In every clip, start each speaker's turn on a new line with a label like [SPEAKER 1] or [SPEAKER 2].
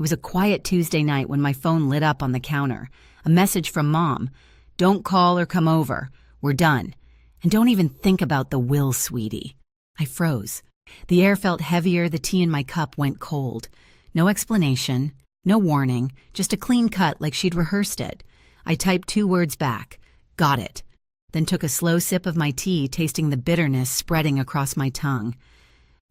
[SPEAKER 1] It was a quiet Tuesday night when my phone lit up on the counter. A message from Mom. "Don't call or come over. We're done. And don't even think about the will, sweetie." I froze. The air felt heavier, the tea in my cup went cold. No explanation, no warning, just a clean cut like she'd rehearsed it. I typed 2 words back. "Got it." Then took a slow sip of my tea, tasting the bitterness spreading across my tongue.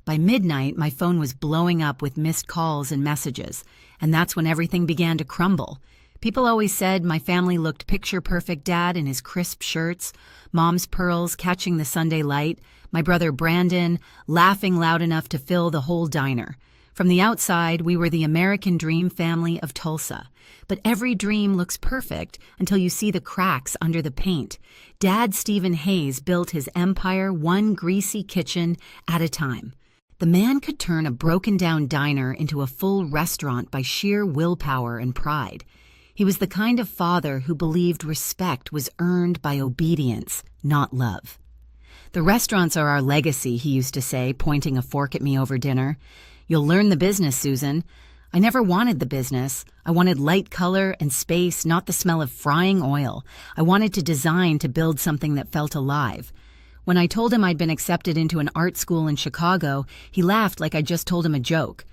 [SPEAKER 1] By midnight, my phone was blowing up with missed calls and messages, and that's when everything began to crumble. People always said my family looked picture-perfect: Dad in his crisp shirts, Mom's pearls catching the Sunday light, my brother Brandon laughing loud enough to fill the whole diner. From the outside, we were the American dream family of Tulsa. But every dream looks perfect until you see the cracks under the paint. Dad Stephen Hayes built his empire one greasy kitchen at a time. The man could turn a broken-down diner into a full restaurant by sheer willpower and pride. He was the kind of father who believed respect was earned by obedience, not love. "The restaurants are our legacy," he used to say, pointing a fork at me over dinner. "You'll learn the business, Susan." I never wanted the business. I wanted light color and space, not the smell of frying oil. I wanted to design to build something that felt alive. When I told him I'd been accepted into an art school in Chicago, he laughed like I just told him a joke.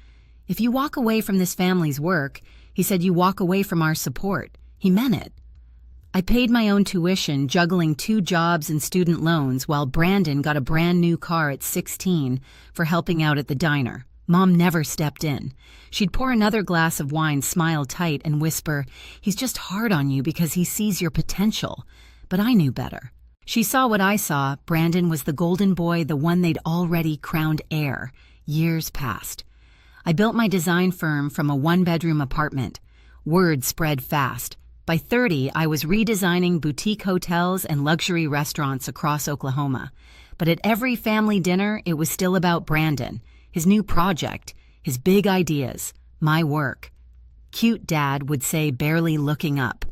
[SPEAKER 1] "If you walk away from this family's work," he said, "you walk away from our support." He meant it. I paid my own tuition, juggling 2 jobs and student loans, while Brandon got a brand new car at 16 for helping out at the diner. Mom never stepped in. She'd pour another glass of wine, smile tight, and whisper, "He's just hard on you because he sees your potential." But I knew better. She saw what I saw. Brandon was the golden boy, the one they'd already crowned heir. Years passed. I built my design firm from a 1-bedroom apartment. Word spread fast. By 30, I was redesigning boutique hotels and luxury restaurants across Oklahoma. But at every family dinner, it was still about Brandon, his new project, his big ideas, my work. "Cute, Dad," would say, barely looking up.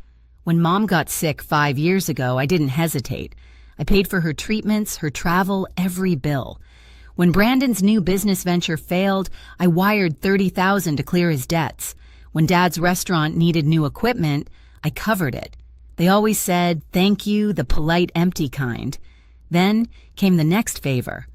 [SPEAKER 1] When Mom got sick 5 years ago, I didn't hesitate. I paid for her treatments, her travel, every bill. When Brandon's new business venture failed, I wired $30,000 to clear his debts. When Dad's restaurant needed new equipment, I covered it. They always said, "Thank you, the polite, empty kind." Then came the next favor.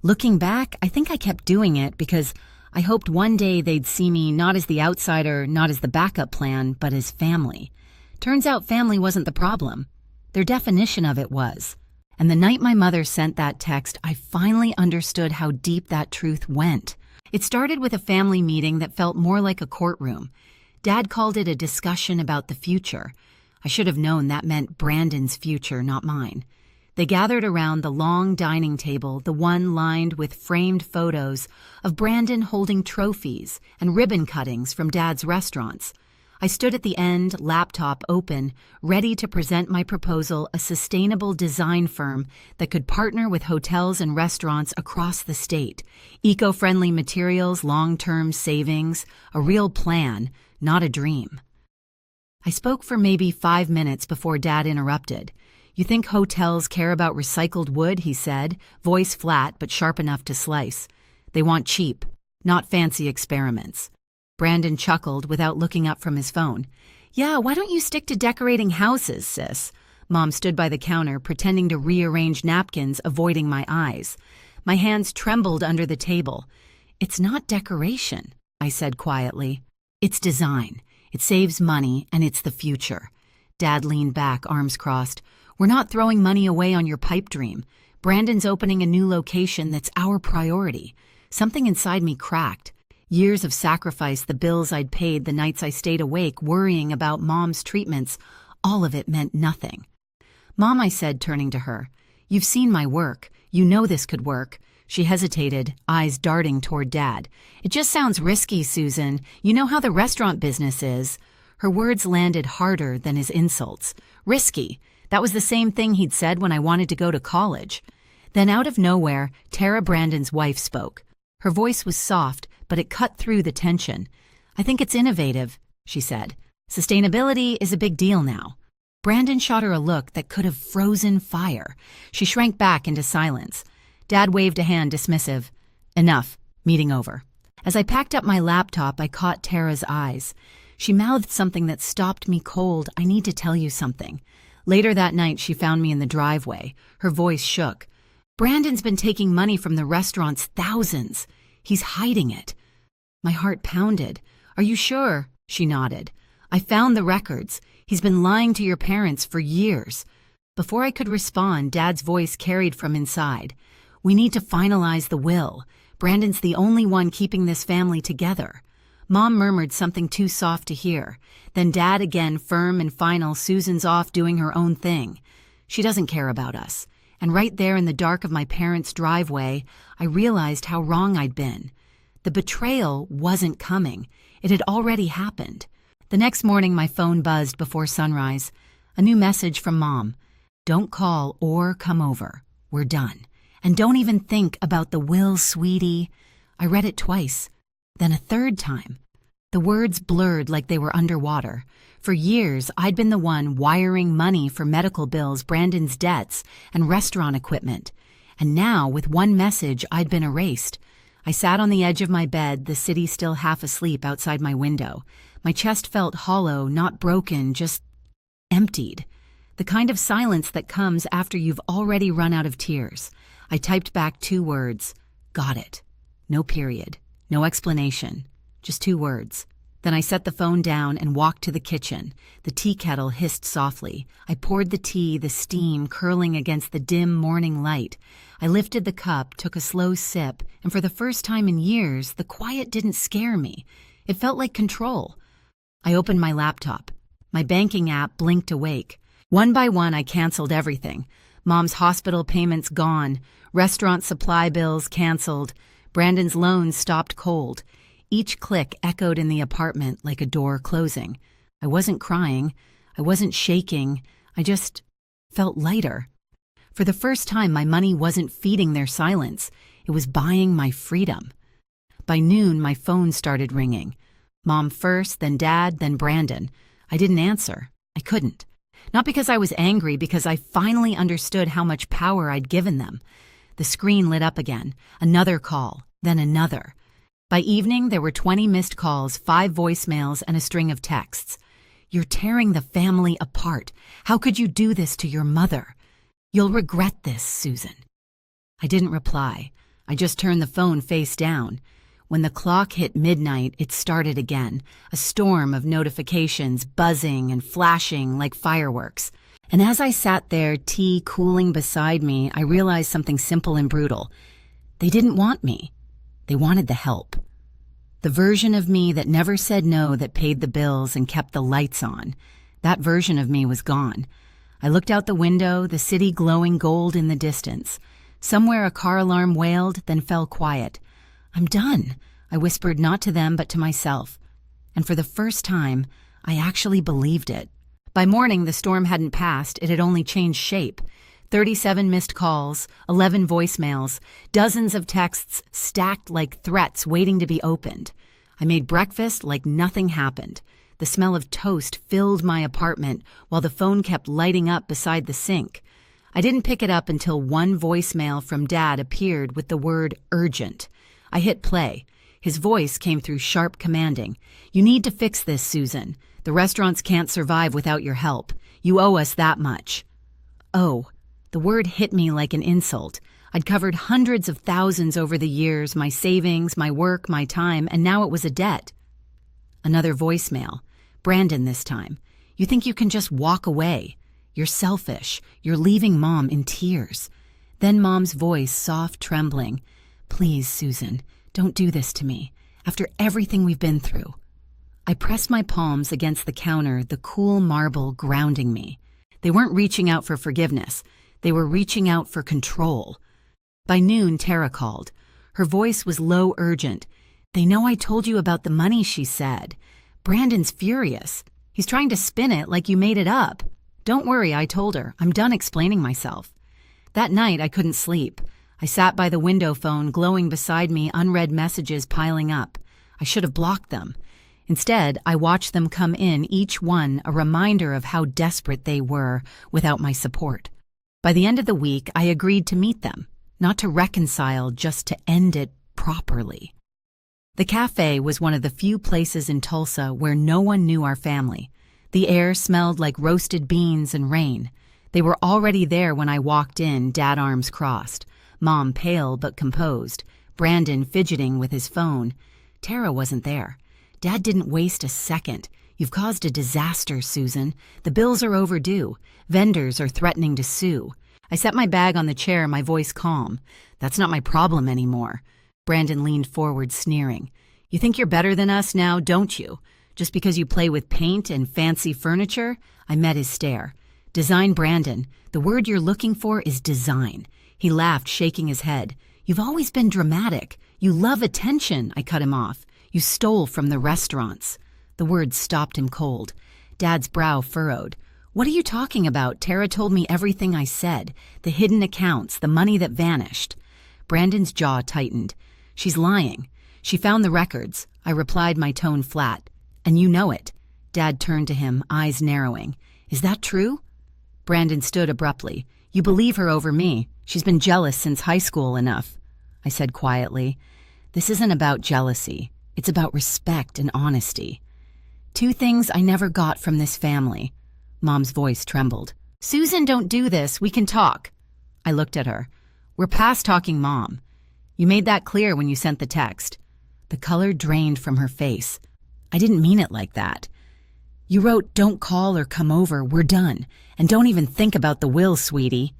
[SPEAKER 1] Looking back, I think I kept doing it because I hoped one day they'd see me not as the outsider, not as the backup plan, but as family. Turns out family wasn't the problem. Their definition of it was. And the night my mother sent that text, I finally understood how deep that truth went. It started with a family meeting that felt more like a courtroom. Dad called it a discussion about the future. I should have known that meant Brandon's future, not mine. They gathered around the long dining table, the one lined with framed photos of Brandon holding trophies and ribbon cuttings from Dad's restaurants. I stood at the end, laptop open, ready to present my proposal, a sustainable design firm that could partner with hotels and restaurants across the state. Eco-friendly materials, long-term savings, a real plan, not a dream. I spoke for maybe 5 minutes before Dad interrupted. "You think hotels care about recycled wood?" he said, voice flat but sharp enough to slice. "They want cheap, not fancy experiments." Brandon chuckled without looking up from his phone. "Yeah, why don't you stick to decorating houses, sis?" Mom stood by the counter, pretending to rearrange napkins, avoiding my eyes. My hands trembled under the table. "It's not decoration," I said quietly. "It's design. It saves money, and it's the future." Dad leaned back, arms crossed. "We're not throwing money away on your pipe dream. Brandon's opening a new location that's our priority." Something inside me cracked. Years of sacrifice, the bills I'd paid, the nights I stayed awake worrying about Mom's treatments, all of it meant nothing. "Mom," I said, turning to her, "you've seen my work. You know this could work." She hesitated, eyes darting toward Dad. "It just sounds risky, Susan. You know how the restaurant business is." Her words landed harder than his insults. Risky. That was the same thing he'd said when I wanted to go to college. Then out of nowhere, Tara, Brandon's wife, spoke. Her voice was soft, but it cut through the tension. "I think it's innovative," she said. "Sustainability is a big deal now." Brandon shot her a look that could have frozen fire. She shrank back into silence. Dad waved a hand, dismissive. "Enough. Meeting over." As I packed up my laptop, I caught Tara's eyes. She mouthed something that stopped me cold. "I need to tell you something." Later that night, she found me in the driveway. Her voice shook. "Brandon's been taking money from the restaurants, thousands. He's hiding it." My heart pounded. "Are you sure?" She nodded. "I found the records. He's been lying to your parents for years." Before I could respond, Dad's voice carried from inside. "We need to finalize the will. Brandon's the only one keeping this family together." Mom murmured something too soft to hear. Then Dad again, firm and final. "Susan's off doing her own thing. She doesn't care about us." And right there in the dark of my parents' driveway, I realized how wrong I'd been. The betrayal wasn't coming. It had already happened. The next morning, my phone buzzed before sunrise. A new message from Mom. "Don't call or come over. We're done. And don't even think about the will, sweetie." I read it twice, then a third time. The words blurred like they were underwater. For years, I'd been the one wiring money for medical bills, Brandon's debts, and restaurant equipment. And now, with one message, I'd been erased. I sat on the edge of my bed, the city still half asleep outside my window. My chest felt hollow, not broken, just emptied. The kind of silence that comes after you've already run out of tears. I typed back 2 words. "Got it." No period. No explanation. Just 2 words. Then I set the phone down and walked to the kitchen. The tea kettle hissed softly. I poured the tea, the steam curling against the dim morning light. I lifted the cup, took a slow sip, and for the first time in years, the quiet didn't scare me. It felt like control. I opened my laptop. My banking app blinked awake. One by one, I canceled everything. Mom's hospital payments gone. Restaurant supply bills canceled. Brandon's loans stopped cold. Each click echoed in the apartment like a door closing. I wasn't crying. I wasn't shaking. I just felt lighter. For the first time, my money wasn't feeding their silence. It was buying my freedom. By noon, my phone started ringing. Mom first, then Dad, then Brandon. I didn't answer. I couldn't. Not because I was angry, because I finally understood how much power I'd given them. The screen lit up again. Another call, then another. By evening, there were 20 missed calls, 5 voicemails, and a string of texts. "You're tearing the family apart. How could you do this to your mother? You'll regret this, Susan." I didn't reply. I just turned the phone face down. When the clock hit midnight, it started again, a storm of notifications buzzing and flashing like fireworks. And as I sat there, tea cooling beside me, I realized something simple and brutal. They didn't want me. They wanted the help. The version of me that never said no, that paid the bills and kept the lights on. That version of me was gone. I looked out the window, the city glowing gold in the distance. Somewhere a car alarm wailed, then fell quiet. "I'm done," I whispered, not to them but to myself. And for the first time, I actually believed it. By morning, the storm hadn't passed. It had only changed shape. 37 missed calls, 11 voicemails, dozens of texts stacked like threats waiting to be opened. I made breakfast like nothing happened. The smell of toast filled my apartment while the phone kept lighting up beside the sink. I didn't pick it up until one voicemail from Dad appeared with the word urgent. I hit play. His voice came through sharp, commanding. "You need to fix this, Susan. The restaurants can't survive without your help. You owe us that much." Oh. The word hit me like an insult. I'd covered hundreds of thousands over the years, my savings, my work, my time, and now it was a debt. Another voicemail. Brandon this time. "You think you can just walk away? You're selfish. You're leaving Mom in tears." Then Mom's voice, soft, trembling. "Please, Susan, don't do this to me. After everything we've been through." I pressed my palms against the counter, the cool marble grounding me. They weren't reaching out for forgiveness. They were reaching out for control. By noon, Tara called. Her voice was low, urgent. "They know I told you about the money," she said. "Brandon's furious. He's trying to spin it like you made it up." "Don't worry," I told her. "I'm done explaining myself." That night, I couldn't sleep. I sat by the window phone, glowing beside me, unread messages piling up. I should have blocked them. Instead, I watched them come in, each one a reminder of how desperate they were without my support. By the end of the week, I agreed to meet them, not to reconcile, just to end it properly. The cafe was one of the few places in Tulsa where no one knew our family. The air smelled like roasted beans and rain. They were already there when I walked in, Dad arms crossed. Mom pale but composed. Brandon fidgeting with his phone. Tara wasn't there. Dad didn't waste a second. You've caused a disaster, Susan. The bills are overdue. Vendors are threatening to sue. I set my bag on the chair, my voice calm. That's not my problem anymore. Brandon leaned forward, sneering. You think you're better than us now, don't you? Just because you play with paint and fancy furniture? I met his stare. Design, Brandon. The word you're looking for is design. He laughed, shaking his head. You've always been dramatic. You love attention, I cut him off. You stole from the restaurants. The words stopped him cold. Dad's brow furrowed. What are you talking about? Tara told me everything I said. The hidden accounts, the money that vanished. Brandon's jaw tightened. She's lying. She found the records. I replied, my tone flat. And you know it. Dad turned to him, eyes narrowing. Is that true? Brandon stood abruptly. You believe her over me. She's been jealous since high school enough. I said quietly. This isn't about jealousy. It's about respect and honesty. Two things I never got from this family. Mom's voice trembled. Susan, don't do this. We can talk. I looked at her. We're past talking, Mom. You made that clear when you sent the text. The color drained from her face. I didn't mean it like that. You wrote, don't call or come over, we're done. And don't even think about the will, sweetie.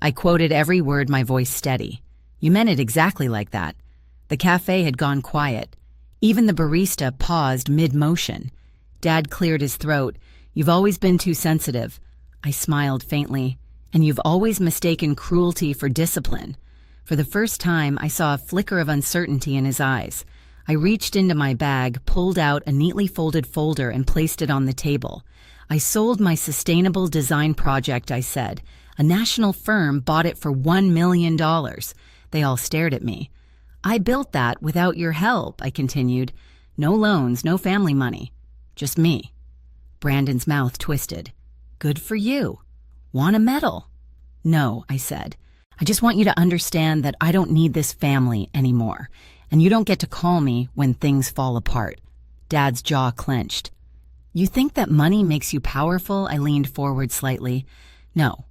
[SPEAKER 1] I quoted every word, my voice steady. You meant it exactly like that. The cafe had gone quiet. Even the barista paused mid-motion. Dad cleared his throat. You've always been too sensitive. I smiled faintly. And you've always mistaken cruelty for discipline. For the first time, I saw a flicker of uncertainty in his eyes. I reached into my bag, pulled out a neatly folded folder and placed it on the table. I sold my sustainable design project, I said. A national firm bought it for $1 million. They all stared at me. I built that without your help, I continued. No loans, no family money. Just me. Brandon's mouth twisted. Good for you. Want a medal? No, I said. I just want you to understand that I don't need this family anymore, and you don't get to call me when things fall apart. Dad's jaw clenched. You think that money makes you powerful? I leaned forward slightly. No.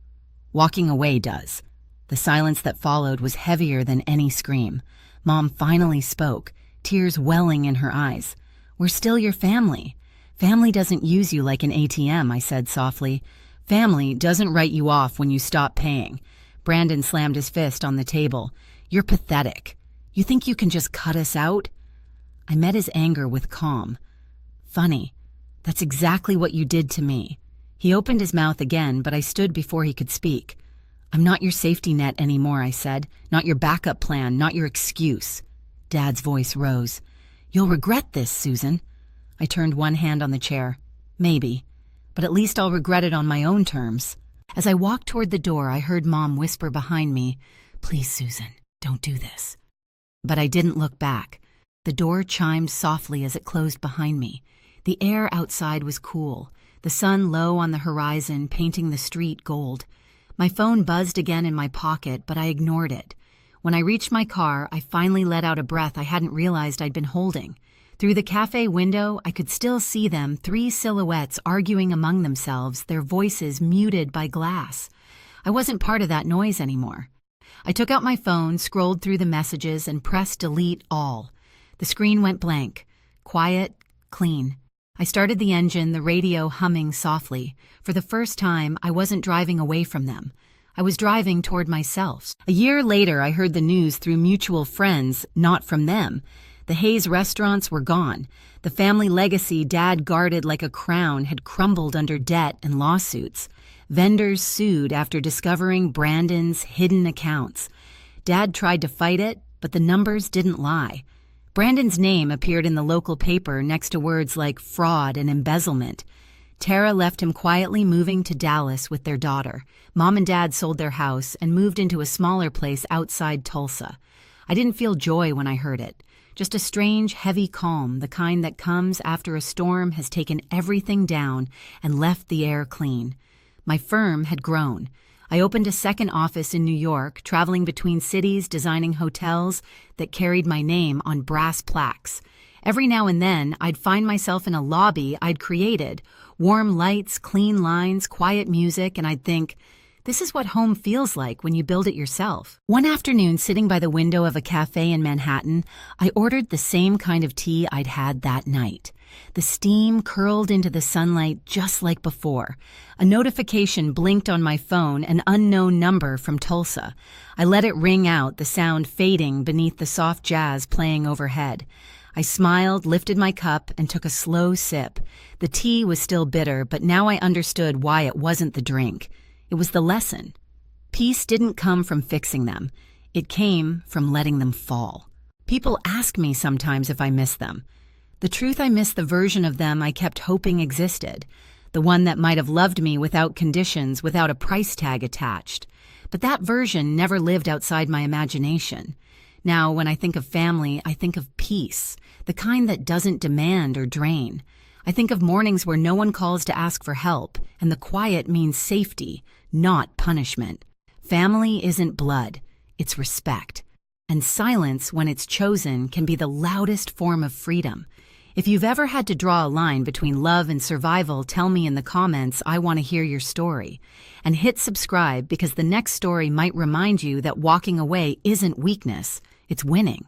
[SPEAKER 1] Walking away does. The silence that followed was heavier than any scream. Mom finally spoke, tears welling in her eyes. We're still your family. Family doesn't use you like an ATM, I said softly. Family doesn't write you off when you stop paying. Brandon slammed his fist on the table. You're pathetic. You think you can just cut us out? I met his anger with calm. Funny. That's exactly what you did to me. He opened his mouth again, but I stood before he could speak. I'm not your safety net anymore, I said. Not your backup plan, not your excuse. Dad's voice rose. You'll regret this, Susan. I turned one hand on the chair. Maybe. But at least I'll regret it on my own terms. As I walked toward the door, I heard Mom whisper behind me, Please, Susan, don't do this. But I didn't look back. The door chimed softly as it closed behind me. The air outside was cool, the sun low on the horizon, painting the street gold. My phone buzzed again in my pocket, but I ignored it. When I reached my car, I finally let out a breath I hadn't realized I'd been holding. Through the cafe window, I could still see them, 3 silhouettes arguing among themselves, their voices muted by glass. I wasn't part of that noise anymore. I took out my phone, scrolled through the messages, and pressed delete all. The screen went blank. Quiet, clean. I started the engine, the radio humming softly. For the first time, I wasn't driving away from them. I was driving toward myself. A year later, I heard the news through mutual friends, not from them. The Hayes restaurants were gone. The family legacy Dad guarded like a crown had crumbled under debt and lawsuits. Vendors sued after discovering Brandon's hidden accounts. Dad tried to fight it, but the numbers didn't lie. Brandon's name appeared in the local paper next to words like fraud and embezzlement. Tara left him quietly moving to Dallas with their daughter. Mom and Dad sold their house and moved into a smaller place outside Tulsa. I didn't feel joy when I heard it. Just a strange, heavy calm, the kind that comes after a storm has taken everything down and left the air clean. My firm had grown. I opened a second office in New York, traveling between cities, designing hotels that carried my name on brass plaques. Every now and then, I'd find myself in a lobby I'd created, warm lights, clean lines, quiet music, and I'd think, this is what home feels like when you build it yourself. One afternoon, sitting by the window of a cafe in Manhattan, I ordered the same kind of tea I'd had that night. The steam curled into the sunlight just like before. A notification blinked on my phone, an unknown number from Tulsa. I let it ring out, the sound fading beneath the soft jazz playing overhead. I smiled, lifted my cup, and took a slow sip. The tea was still bitter, but now I understood why it wasn't the drink. It was the lesson. Peace didn't come from fixing them. It came from letting them fall. People ask me sometimes if I miss them. The truth, I miss the version of them I kept hoping existed, the one that might have loved me without conditions, without a price tag attached. But that version never lived outside my imagination. Now, when I think of family, I think of peace, the kind that doesn't demand or drain. I think of mornings where no one calls to ask for help, and the quiet means safety, not punishment. Family isn't blood, it's respect. And silence, when it's chosen, can be the loudest form of freedom. If you've ever had to draw a line between love and survival, tell me in the comments. I want to hear your story. And hit subscribe, because the next story might remind you that walking away isn't weakness, it's winning.